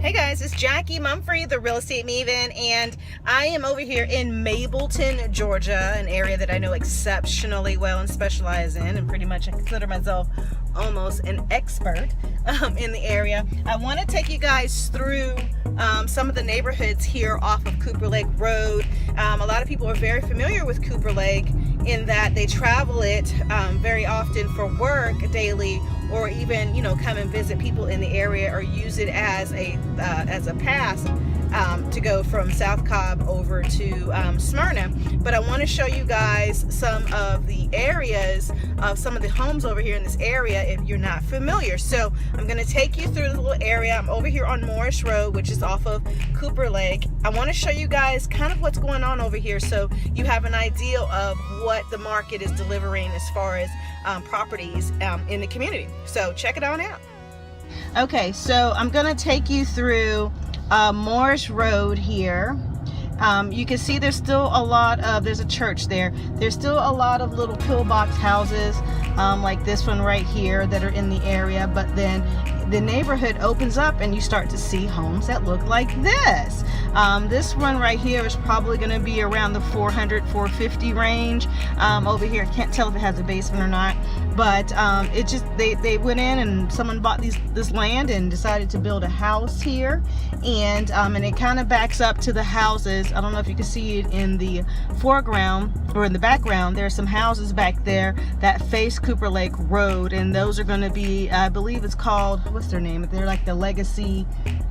Hey guys, it's Jackye Mumphrey, the Real Estate Maven, and I am over here in Mableton, Georgia, an area that I know exceptionally well and specialize in, and pretty much I consider myself almost an expert in the area. I want to take you guys through some of the neighborhoods here off of Cooper Lake Road. A lot of people are very familiar with Cooper Lake in that they travel it very often for work daily, or even, you know, come and visit people in the area, or use it as a pass to go from South Cobb over to Smyrna. But I want to show you guys some of the areas of some of the homes over here in this area if you're not familiar. So I'm going to take you through the little area. I'm over here on Morris Road, which is off of Cooper Lake. I want to show you guys kind of what's going on over here so you have an idea of what the market is delivering as far as properties in the community. So check it on out. Okay, so I'm going to take you through Morris Road here. You can see there's still a lot of, there's a church there. There's still a lot of little pillbox houses like this one right here that are in the area, but then the neighborhood opens up and you start to see homes that look like this. This one right here is probably going to be around the 400, 450 range. Over here, I can't tell if it has a basement or not, but it just, they went in and someone bought this land and decided to build a house here, and it kind of backs up to the houses. I don't know if you can see it in the foreground or in the background. There are some houses back there that face Cooper Lake Road, and those are going to be, I believe it's called, what's their name? They're like the Legacy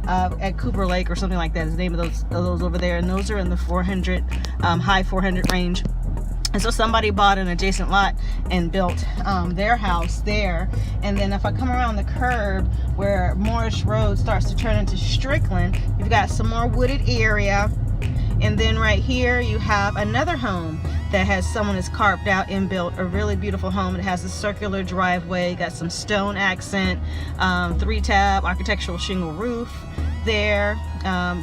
at Cooper Lake or something like that is the name of those over there, and those are in the 400 high 400 range. And so somebody bought an adjacent lot and built their house there. And then if I come around the curve where Morris Road starts to turn into Strickland, you've got some more wooded area. And then right here you have another home that has someone has carved out and built a really beautiful home. It has a circular driveway, got some stone accent, 3-tab architectural shingle roof there,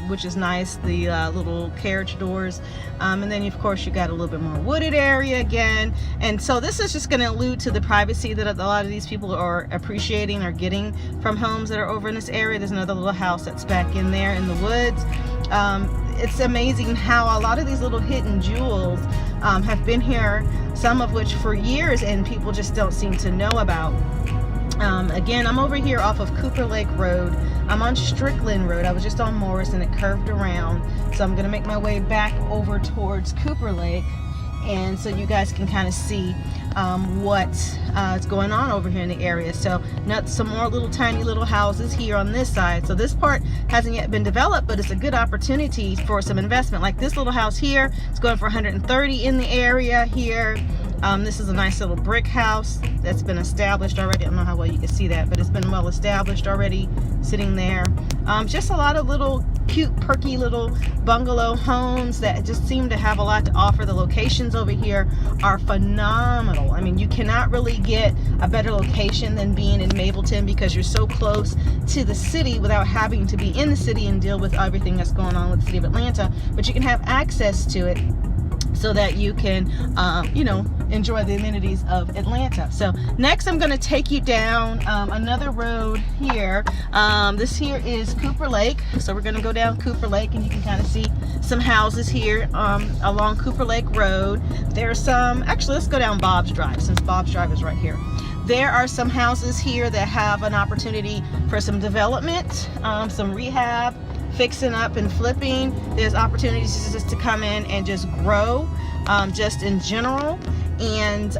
which is nice, the little carriage doors, and then of course you got a little bit more wooded area again. And so this is just going to allude to the privacy that a lot of these people are appreciating or getting from homes that are over in this area. There's another little house that's back in there in the woods. It's amazing how a lot of these little hidden jewels have been here, some of which for years, and people just don't seem to know about. Again, I'm over here off of Cooper Lake Road. I'm on Strickland Road. I was just on Morris and it curved around. So I'm going to make my way back over towards Cooper Lake, and so you guys can kind of see what's going on over here in the area. So now some more little tiny little houses here on this side. So this part hasn't yet been developed, but it's a good opportunity for some investment. Like this little house here, it's going for 130 in the area here. This is a nice little brick house that's been established already. I don't know how well you can see that, but it's been well established already, sitting there. Just a lot of little cute, perky little bungalow homes that just seem to have a lot to offer. The locations over here are phenomenal. I mean, you cannot really get a better location than being in Mableton, because you're so close to the city without having to be in the city and deal with everything that's going on with the city of Atlanta. But you can have access to it so that you can, you know, enjoy the amenities of Atlanta. So next I'm going to take you down another road here. This here is Cooper Lake. So we're going to go down Cooper Lake, and you can kind of see some houses here along Cooper Lake Road. There's some, actually let's go down Bob's Drive, since Bob's Drive is right here. There are some houses here that have an opportunity for some development, some rehab, fixing up and flipping. There's opportunities just to come in and just grow, just in general, and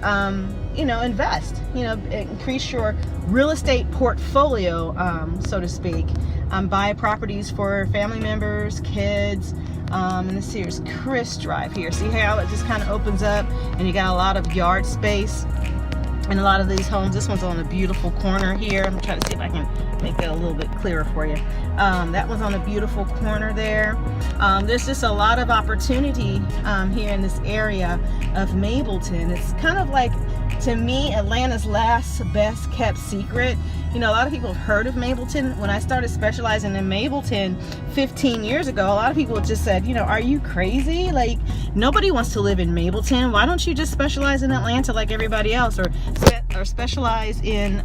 you know, invest, you know, increase your real estate portfolio, so to speak. Buy properties for family members, kids. And this here's Chris Drive here. See how it just kind of opens up, and you got a lot of yard space in a lot of these homes. This one's on a beautiful corner here. I'm trying to see if I can make that a little bit clearer for you. That one's on a beautiful corner there. There's just a lot of opportunity here in this area of Mableton. It's kind of like, to me, Atlanta's last best kept secret. You know, a lot of people have heard of Mableton. When I started specializing in Mableton 15 years ago, a lot of people just said, you know, are you crazy? Like, nobody wants to live in Mableton. Why don't you just specialize in Atlanta like everybody else, or specialize in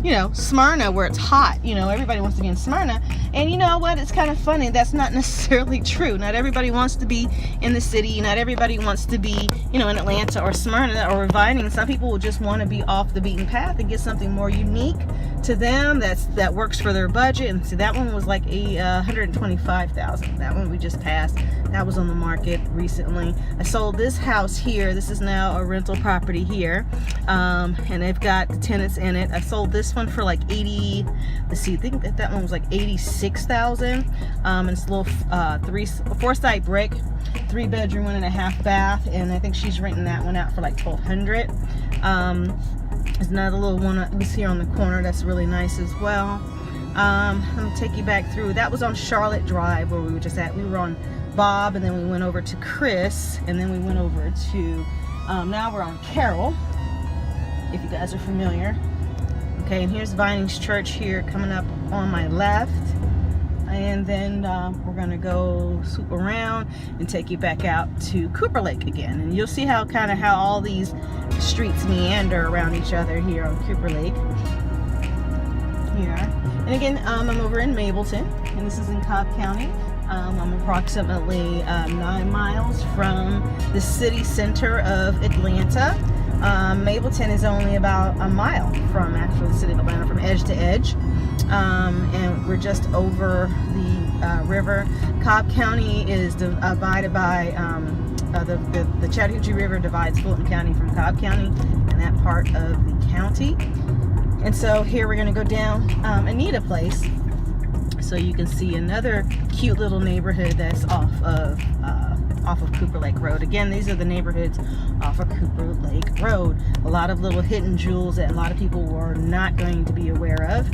you know, Smyrna, where it's hot. You know, everybody wants to be in Smyrna. And you know what? It's kind of funny. That's not necessarily true. Not everybody wants to be in the city. Not everybody wants to be, you know, in Atlanta or Smyrna or Vinings. Some people will just want to be off the beaten path and get something more unique to them that works for their budget. And see, that one was like $125,000. That one we just passed. That was on the market recently. I sold this house here. This is now a rental property here, and they've got the tenants in it. I sold this one for like 80. Let's see, I think that one was like 86,000. And it's a little four-side brick, 3-bedroom, 1.5 bath, and I think she's renting that one out for like 1,200. There's another little one that was here on the corner that's really nice as well. I'm gonna take you back through. That was on Charlotte Drive where we were just at. We were on Bob, and then we went over to Chris, and then we went over to now we're on Carroll, if you guys are familiar. Okay, and here's Vinings Church here coming up on my left, and then we're gonna go swoop around and take you back out to Cooper Lake again, and you'll see how all these streets meander around each other here on Cooper Lake. Here, and again, I'm over in Mableton, and this is in Cobb County. I'm approximately 9 miles from the city center of Atlanta. Mableton is only about a mile from actually the city of Atlanta, from edge to edge. And we're just over the river. Cobb County is divided by the Chattahoochee River divides Fulton County from Cobb County and that part of the county. And so here we're going to go down Anita Place, so you can see another cute little neighborhood that's off of Cooper Lake Road. Again, these are the neighborhoods off of Cooper Lake Road. A lot of little hidden jewels that a lot of people were not going to be aware of.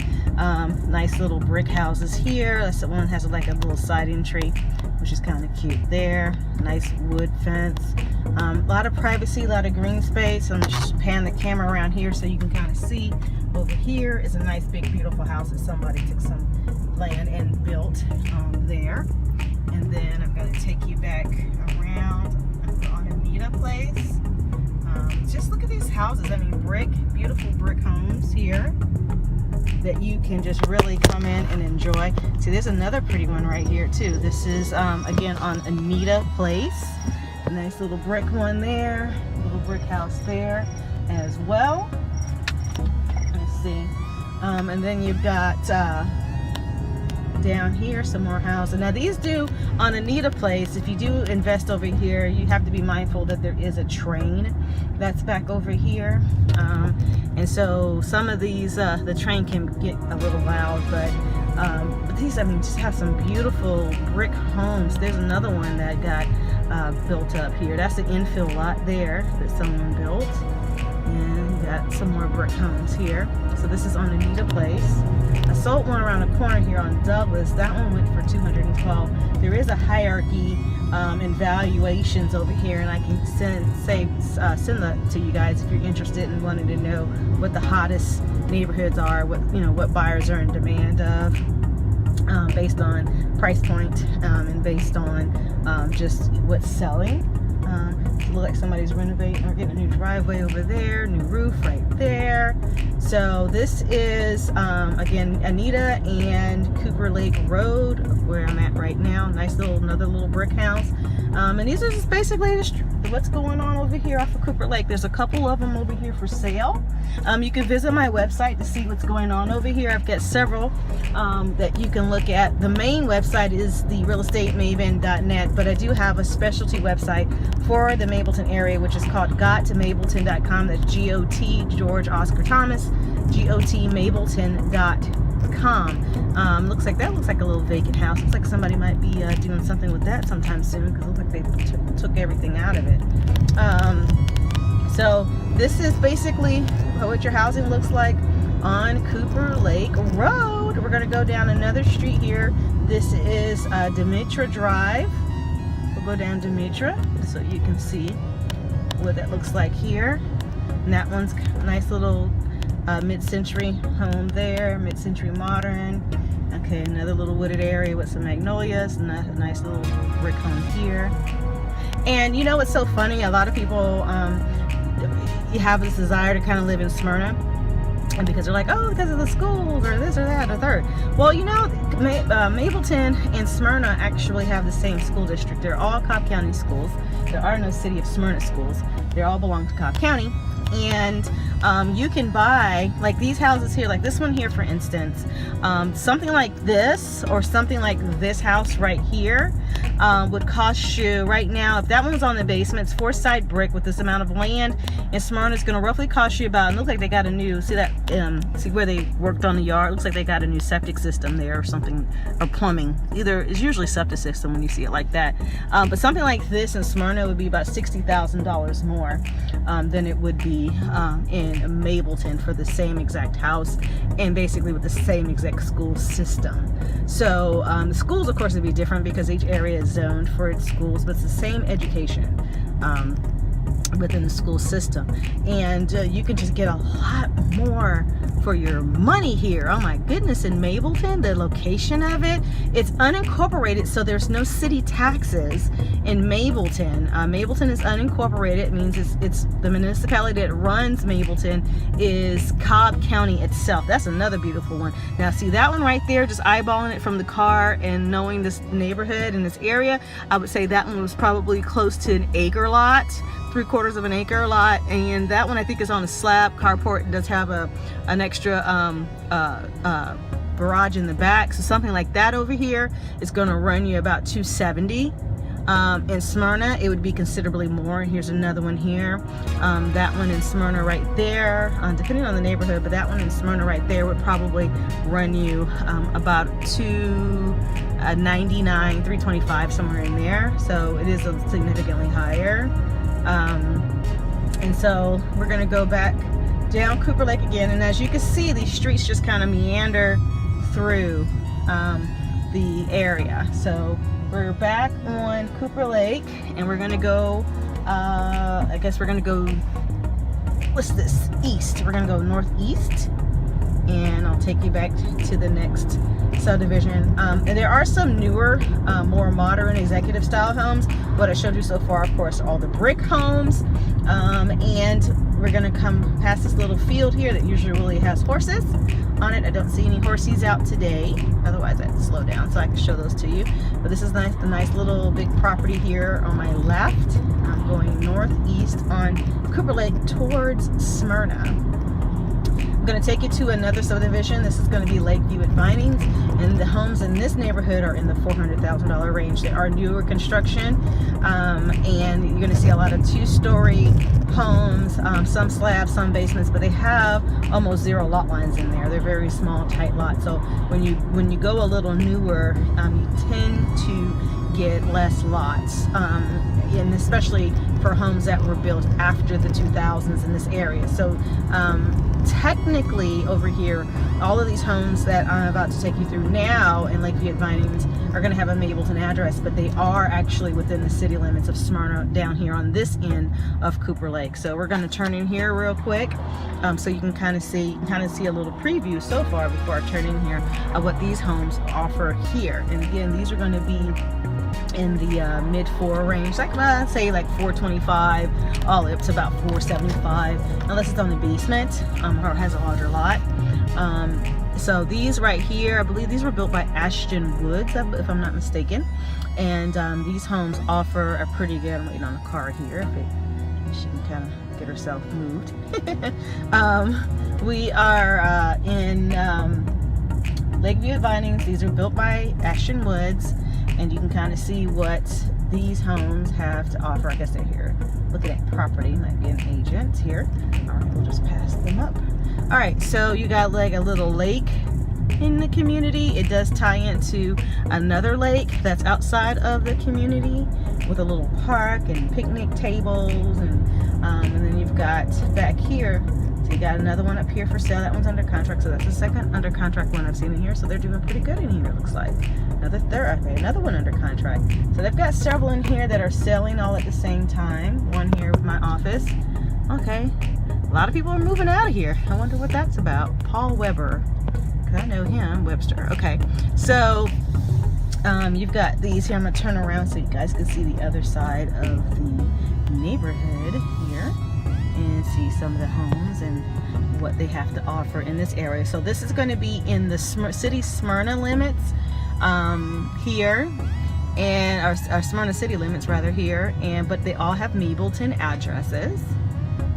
Nice little brick houses here. That's the one that has like a little siding tree, which is kind of cute there. Nice wood fence. A lot of privacy, a lot of green space. I'm just pan the camera around here so you can kind of see. Over here is a nice big beautiful house that somebody took some land and built there. And then I'm going to take you back around on Anita Place. Just look at these houses. I mean, beautiful brick homes here that you can just really come in and enjoy. See, there's another pretty one right here too. This is again on Anita Place. A nice little brick one there, little brick house there as well. And then you've got down here some more houses. Now these do on Anita Place, if you do invest over here, you have to be mindful that there is a train that's back over here, and so some of these the train can get a little loud, but these, I mean, just have some beautiful brick homes. There's another one that got built up here. That's the infill lot there that someone built. And got some more brick homes here. So this is on Anita Place. I sold one around the corner here on Douglas. That one went for $212. There is a hierarchy in valuations over here, and I can send that to you guys if you're interested in wanting to know what the hottest neighborhoods are, what buyers are in demand of, based on price point and based on just what's selling. Look like somebody's renovating or getting a new driveway over there, new roof right there. So this is again Anita and Cooper Lake Road, where I'm at right now. Nice another little brick house. And these are just basically what's going on over here off of Cooper Lake. There's a couple of them over here for sale. You can visit my website to see what's going on over here. I've got several that you can look at. The main website is the realestatemavin.net, but I do have a specialty website for the Mableton area, which is called gottomableton.com. That's G-O-T, George Oscar Thomas, gotmableton.com. Looks like a little vacant house. Looks like somebody might be doing something with that sometime soon, because it looks like they took everything out of it. So this is basically what your housing looks like on Cooper Lake Road. We're going to go down another street here. This is Demetra Drive. We'll go down Demetra so you can see what that looks like here. And that one's a nice little mid-century home there, mid-century modern. Okay, another little wooded area with some magnolias, and a nice little brick home here. And you know what's so funny? A lot of people you have this desire to kind of live in Smyrna. And because they're like, oh, because of the schools or this or that or third. Well, you know, Mableton and Smyrna actually have the same school district. They're all Cobb County schools. There are no City of Smyrna schools. They all belong to Cobb County. And you can buy, like these houses here, like this one here, for instance, something like this or something like this house right here would cost you right now, if that one was on the basement, it's 4-side brick with this amount of land, and Smyrna is going to roughly cost you about, it looks like they got a new, see that, see where they worked on the yard, it looks like they got a new septic system there or something, or plumbing, either, it's usually septic system when you see it like that, but something like this in Smyrna would be about $60,000 more than it would be in Mableton for the same exact house and basically with the same exact school system. So the schools, of course, would be different because each area is zoned for its schools, but it's the same education within the school system, and you can just get a lot more for your money here. Oh my goodness. In Mableton, the location of it, it's unincorporated, so there's no city taxes in Mableton. Mableton is unincorporated. It means it's the municipality that runs Mableton is Cobb County itself. That's another beautiful one. Now see that one right there, just eyeballing it from the car and knowing this neighborhood and this area, I would say that one was probably close to an acre lot, 3/4 of an acre lot, and that one I think is on a slab carport. It does have an extra garage in the back, so something like that over here is going to run you about $270. In Smyrna it would be considerably more, and here's another one here. That one in Smyrna right there, depending on the neighborhood, but that one in Smyrna right there would probably run you about $299, $325, somewhere in there, so it is significantly higher. And so we're going to go back down Cooper Lake again, and as you can see, these streets just kind of meander through the area. So we're back on Cooper Lake, and we're going to go I guess we're going to go, what's this, east. We're going to go northeast, and I'll take you back to the next subdivision. And there are some newer, more modern executive style homes. What I showed you so far, of course, all the brick homes. And we're gonna come past this little field here that usually really has horses on it. I don't see any horses out today. Otherwise I'd slow down so I can show those to you. But this is nice, the nice little big property here on my left. I'm going northeast on Cooper Lake towards Smyrna. I'm going to take you to another subdivision. This is going to be Lakeview at Vinings, and the homes in this neighborhood are in the $400,000 range. They are newer construction, and you're going to see a lot of 2-story homes, some slabs, some basements, but they have almost 0 lot lines in there. They're very small, tight lots. So when you go a little newer, you tend to get less lots, and especially for homes that were built after the 2000s in this area. So technically over here, all of these homes that I'm about to take you through now in Lakeview at Vinings are going to have a Mableton address, but they are actually within the city limits of Smyrna down here on this end of Cooper Lake. So we're going to turn in here real quick, so you can kind of see a little preview so far before I turn in here of what these homes offer here. And again, these are going to be in the mid-4 range, like I'd say like 425 all the way up to about 475, unless it's on the basement or has a larger lot. So these right here, I believe these were built by Ashton Woods, if I'm not mistaken, and these homes offer a pretty good, I'm waiting on the car here if she can kind of get herself moved. We are in Lakeview at Vinings. These are built by Ashton Woods, and you can kind of see what these homes have to offer. I guess they're here looking at property, might be an agent here. All right, we'll just pass them up. All right, so you got like a little lake in the community. It does tie into another lake that's outside of the community with a little park and picnic tables, and then you've got back here, so you got another one up here for sale. That one's under contract, so that's the second under contract one I've seen in here. So they're doing pretty good in here, it looks like. Another one under contract. So they've got several in here that are selling all at the same time. One here with my office. Okay, a lot of people are moving out of here. I wonder what that's about. Paul Weber, because I know him, Webster. Okay, so you've got these here. I'm gonna turn around so you guys can see the other side of the neighborhood here and see some of the homes. And what they have to offer in this area. So this is going to be in the city Smyrna limits here, and our Smyrna city limits rather here, but they all have Mableton addresses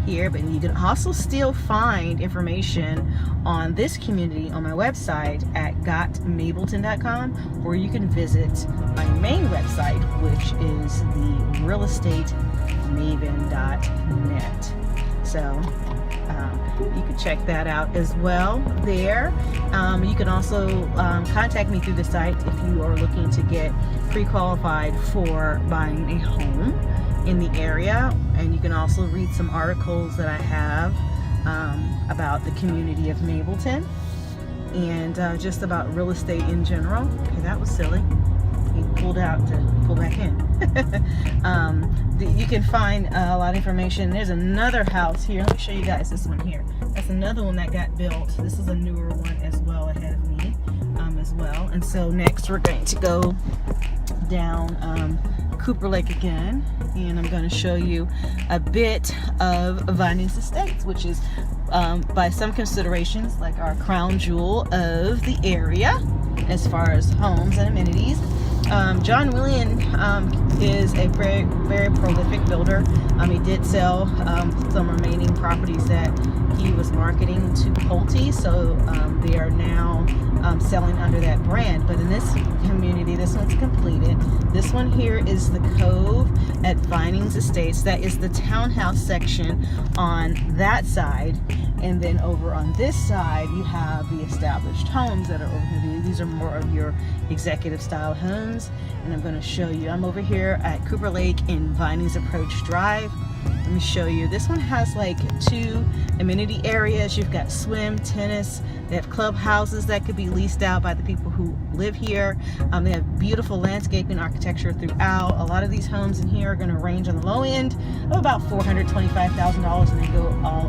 here. But you can also still find information on this community on my website at gotmableton.com, or you can visit my main website, which is the realestatemavin.net. So you can check that out as well there. You can also contact me through the site if you are looking to get pre-qualified for buying a home in the area. And you can also read some articles that I have about the community of Mableton and just about real estate in general. Okay, that was silly. He pulled out to pull back in. You can find a lot of information. There's another house here. Let me show you guys this one here. That's another one that got built. This is a newer one as well ahead of me as well. And so next we're going to go down Cooper Lake again, and I'm going to show you a bit of Vinings Estates, which is by some considerations like our crown jewel of the area as far as homes and amenities. John William is a very, very prolific builder. He did sell some remaining properties that he was marketing to Pulte, so they are now selling under that brand. But in this community, this one's completed. This one here is the Cove at Vinings Estates. That is the townhouse section on that side. And then over on this side, you have the established homes that are over here. These are more of your executive style homes. And I'm going to show you. I'm over here at Cooper Lake in Vinings Approach Drive. Let me show you. This one has like 2 amenity areas. You've got swim, tennis. They have clubhouses that could be leased out by the people who live here. They have beautiful landscaping architecture throughout. A lot of these homes in here are going to range on the low end of about $425,000, and they go all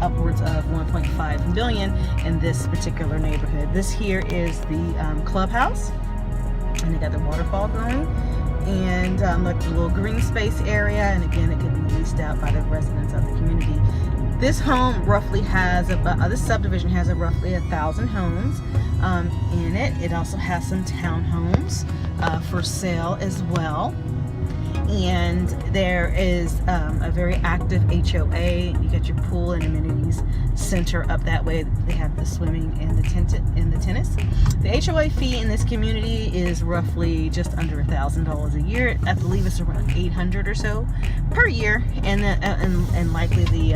upwards of $1.5 million in this particular neighborhood. This here is the clubhouse, and they got the waterfall going, and like the little green space area, and again, it can be leased out by the residents of the community. This home roughly has about, this subdivision has roughly 1,000 homes in it. It also has some townhomes for sale as well. And there is a very active HOA. You got your pool and amenities center up that way. They have the swimming and the tennis. The HOA fee in this community is roughly just under $1,000 a year. I believe it's around $800 or so per year, and likely the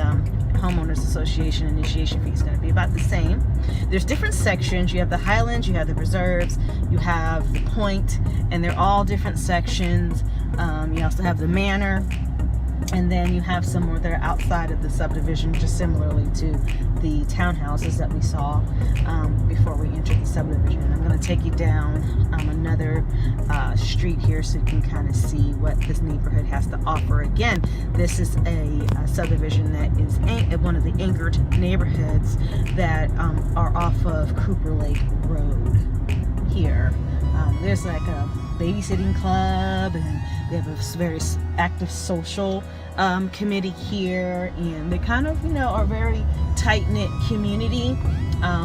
homeowners association initiation fee is going to be about the same. There's different sections. You have the Highlands, you have the Reserves, you have the Point, and they're all different sections. You also have the Manor, and then you have some more that are outside of the subdivision, just similarly to the townhouses that we saw before we entered the subdivision. And I'm going to take you down another street here so you can kind of see what this neighborhood has to offer. Again, this is a subdivision that is one of the anchored neighborhoods that are off of Cooper Lake Road here. There's like a babysitting club, and they have a very active social committee here, and they kind of, are very tight-knit community,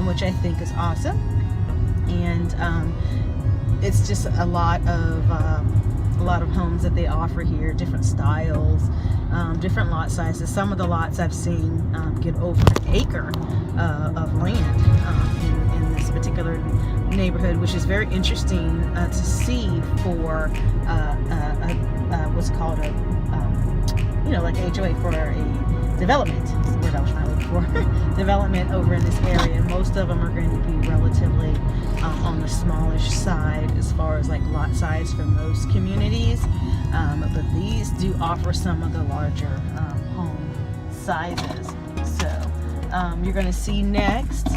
which I think is awesome. And it's just a lot of homes that they offer here, different styles, different lot sizes. Some of the lots I've seen get over an acre of land in this particular neighborhood, which is very interesting to see for what's called a like HOA for a development. That's the word I was trying to look for. Development over in this area. Most of them are going to be relatively on the smallish side as far as like lot size for most communities, but these do offer some of the larger home sizes. So you're going to see next.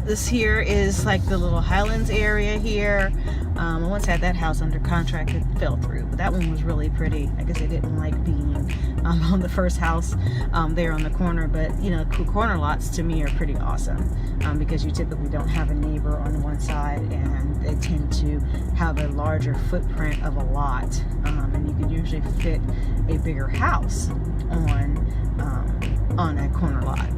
This here is like the little Highlands area here. I once had that house under contract. It fell through, but that one was really pretty. I guess I didn't like being on the first house there on the corner, but corner lots to me are pretty awesome because you typically don't have a neighbor on one side, and they tend to have a larger footprint of a lot, and you can usually fit a bigger house on a corner lot.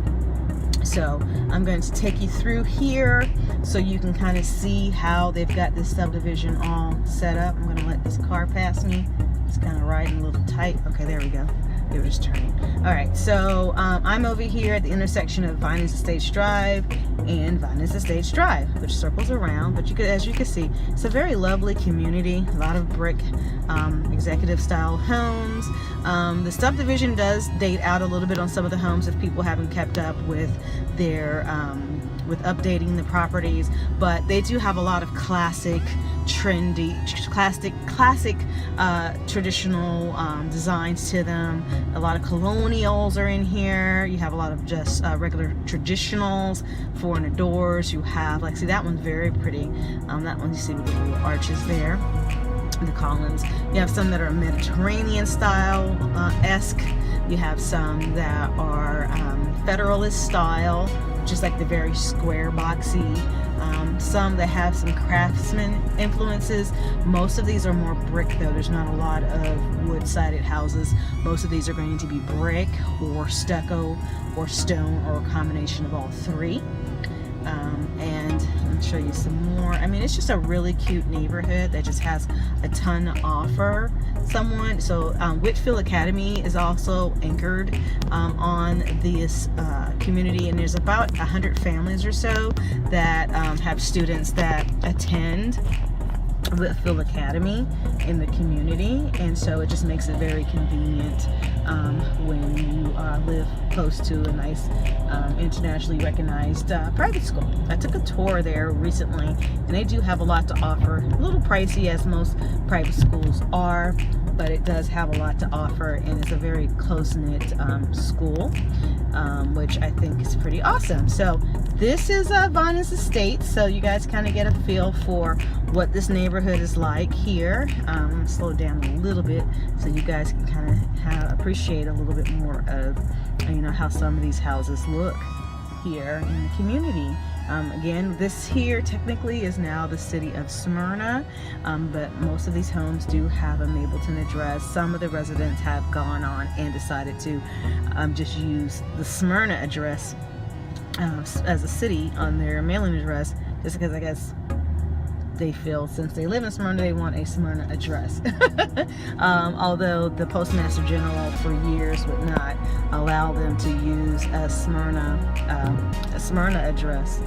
So I'm going to take you through here so you can kind of see how they've got this subdivision all set up. I'm going to let this car pass me. It's kind of riding a little tight. Okay, there we go. They were just turning. All right, so I'm over here at the intersection of Vinings Estates Drive and Vinings Estates Drive, which circles around. But as you can see, it's a very lovely community. A lot of brick executive style homes. The subdivision does date out a little bit on some of the homes if people haven't kept up with their with updating the properties, but they do have a lot of classic, trendy, classic traditional designs to them. A lot of colonials are in here. You have a lot of just regular traditionals, foreigner doors. You have, like, see, that one's very pretty. That one, you see with the little arches there, the columns. You have some that are Mediterranean style esque. You have some that are Federalist style, just like the very square, boxy. Some that have some craftsman influences. Most of these are more brick though. There's not a lot of wood-sided houses. Most of these are going to be brick or stucco or stone or a combination of all three. And let me show you some more. I mean, it's just a really cute neighborhood that just has a ton to offer someone. So Whitfield Academy is also anchored on this community, and there's about 100 families or so that have students that attend Whitfield Academy in the community, and so it just makes it very convenient when you live close to a nice internationally recognized private school. I took a tour there recently, and they do have a lot to offer. A little pricey, as most private schools are, but it does have a lot to offer, and it's a very close-knit school, which I think is pretty awesome. So this is Vinings Estates, so you guys kind of get a feel for what this neighborhood is like here. I'm going to slow down a little bit so you guys can kind of appreciate a little bit more of, you know, how some of these houses look here in the community. Again, this here technically is now the city of Smyrna, but most of these homes do have a Mableton address. Some of the residents have gone on and decided to just use the Smyrna address as a city on their mailing address, just because I guess they feel since they live in Smyrna, they want a Smyrna address. Although the Postmaster General for years would not allow them to use a Smyrna address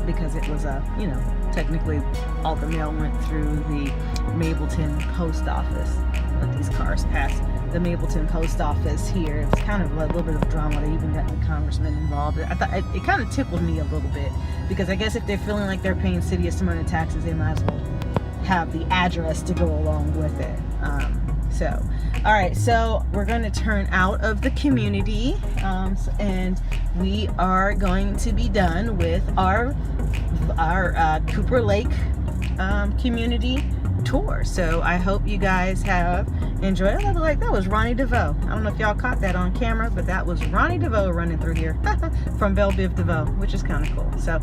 because it was you know, technically all the mail went through the Mableton post office. Let these cars pass the Mableton post office here. It was kind of a little bit of drama. They even got the congressman involved. I thought it kind of tickled me a little bit, because I guess if they're feeling like they're paying city of Smyrna taxes, they might as well have the address to go along with it. All right, so we're going to turn out of the community, and we are going to be done with our Cooper Lake community tour. So I hope you guys have enjoyed it. Like, that was Ronnie DeVoe. I don't know if y'all caught that on camera, but that was Ronnie DeVoe running through here from Belle Biv DeVoe, which is kind of cool. So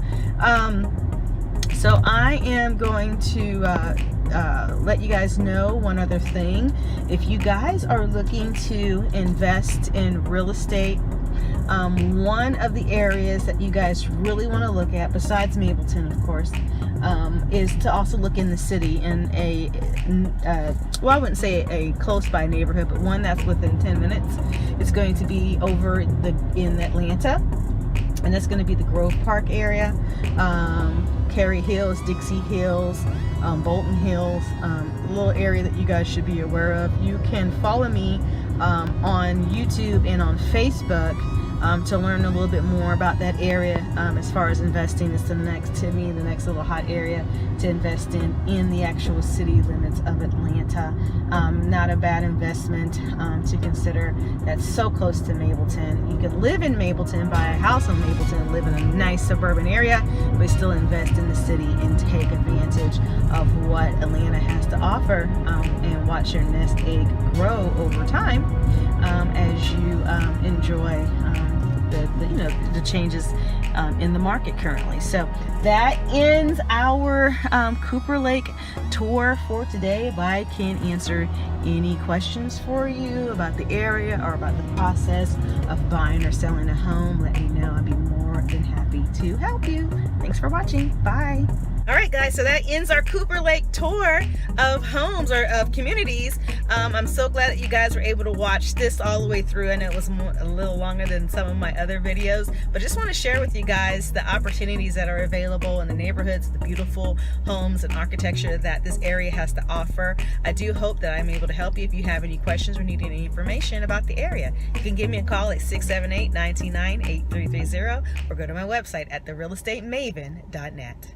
so I am going to let you guys know one other thing. If you guys are looking to invest in real estate, one of the areas that you guys really want to look at, besides Mableton, of course, is to also look in the city in a, well, I wouldn't say a close by neighborhood, but one that's within 10 minutes. It's going to be over in Atlanta, and that's going to be the Grove Park area. Cary Hills, Dixie Hills, Bolton Hills, a little area that you guys should be aware of. You can follow me on YouTube and on Facebook to learn a little bit more about that area. As far as investing, it's the next little hot area to invest in the actual city limits of Atlanta. Not a bad investment to consider. That's so close to Mableton. You could live in Mableton, buy a house in Mableton, live in a nice suburban area, but still invest in the city and take advantage of what Atlanta has to offer, and watch your nest egg grow over time as you enjoy the changes in the market currently. So that ends our Cooper Lake tour for today. If I can answer any questions for you about the area or about the process of buying or selling a home, let me know. I'd be more than happy to help you. Thanks for watching. Bye. All right, guys, so that ends our Cooper Lake tour of homes or of communities. I'm so glad that you guys were able to watch this all the way through. I know it was a little longer than some of my other videos, but just want to share with you guys the opportunities that are available in the neighborhoods, the beautiful homes and architecture that this area has to offer. I do hope that I'm able to help you. If you have any questions or need any information about the area, you can give me a call at 678-929-8330 or go to my website at therealestatemaven.net.